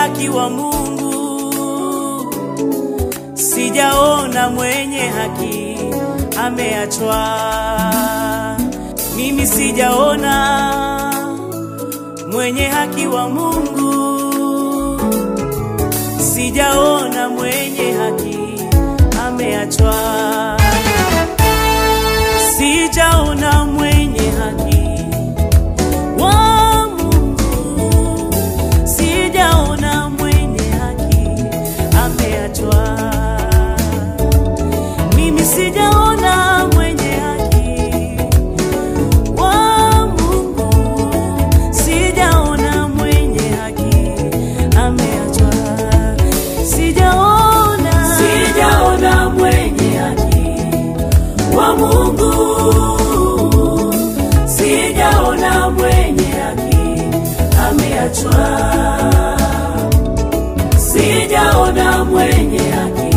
haki wa Mungu, sijaona mwenye haki ameachwa. Mimi sijaona mwenye haki wa Mungu, sijaona mwenye haki ameachwa. Sijaona mwenye haki wa Mungu, sijaona mwenye haki ameachwa. Mimi sijaona mwenye haki wa Mungu, sijaona mwenye haki ameachwa. Sijaona mwenye haki wa Mungu, sijaona mwenye haki ameachwa. Sijaona mwenye haki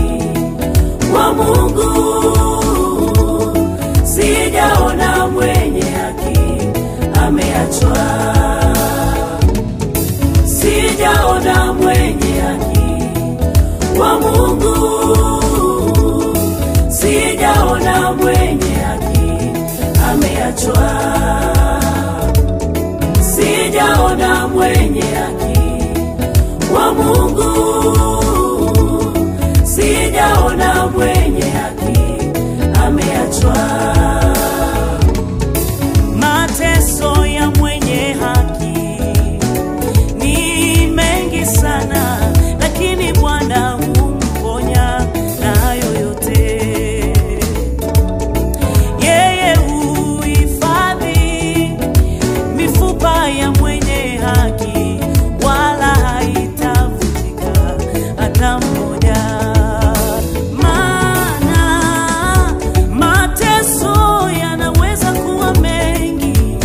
wa Mungu, sijaona mwenye haki ameachwa. Sijaona mwenye haki wa Mungu, sijaona mwenye haki ameachwa. Sijaona mwenye haki wa Mungu, sijaona mwenye haki ameachwa. Mateso ya mwenye haki ni mengi sana, lakini Bwana humponya na hayo yote. Yeye huhifadhi mifupa ya mwenye haki, wala haitavunjika hata mmoja. Maana mateso yanaweza kuwa mengi,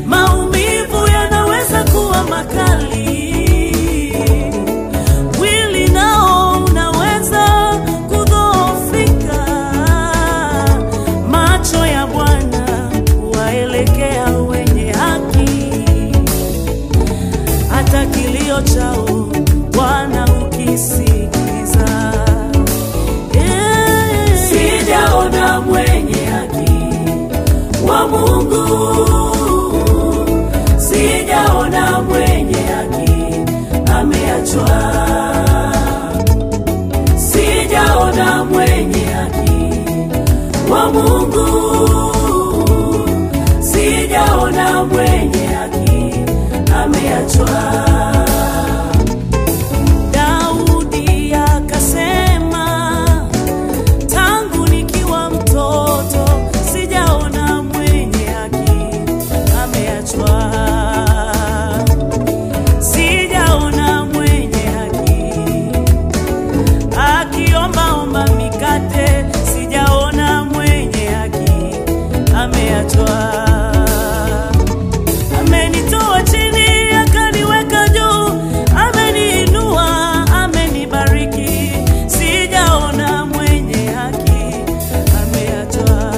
maumivu yanaweza kuwa makali, mwili nao unaweza kudhoofika. Macho ya Bwana huwaelekea wenye haki, hata kilio chao Bwana ukisikiza. Sijaona mwenye haki wa Mungu, sijaona mwenye haki ameachwa. Sijaona mwenye haki wa Mungu, sijaona mwenye haki ameachwa. Daudi akasema, tangu nikiwa mtoto sijaona mwenye haki ameachwa. Sijaona mwenye haki akiombaomba mikate, sijaona mwenye haki ameachwa. Amenitoa chini akaniweka juu, ameniinua, amenibariki, sijaona mwenye haki ameachwa.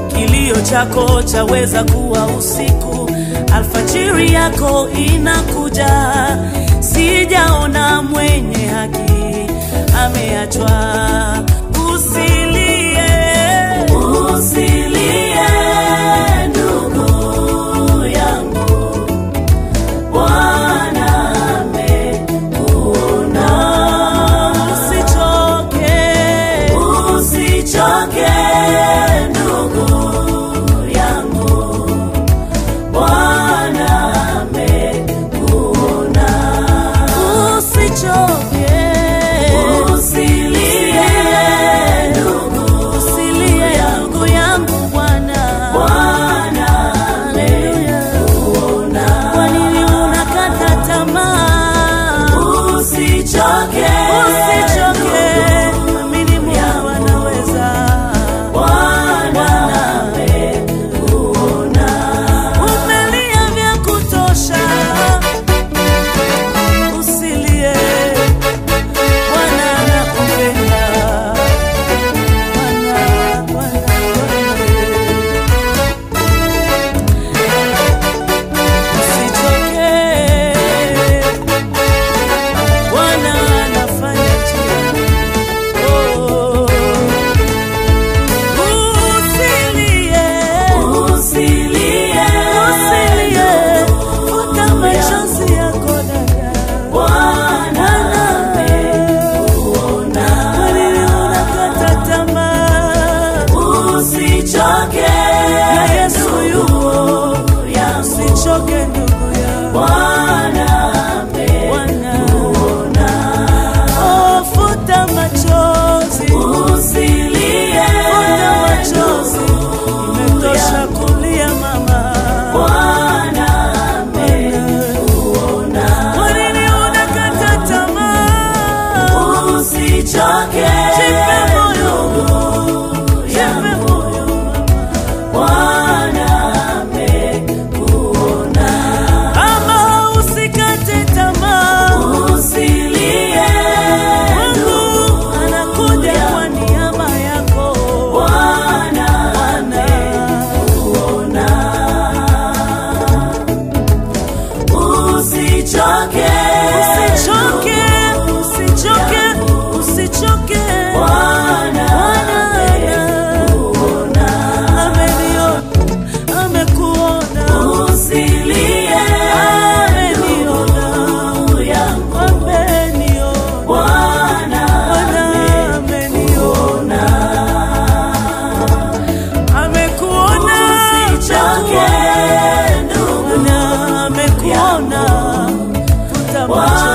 Kilio chako chaweza kuwa usiku, alfajiri yako inakuja, sijaona mwenye haki ameachwa. Usilie, usilie ndugu yangu, Bwana amekuona. Usichoke, usichoke ndugu yangu, Bwana amekuona. Usichoke, usilie ndugu, usilie ndugu yangu, Bwana amekuona. Kwa nini unakata tamaa? Usichoke, usichoke, amini Mungu anaweza. Bwana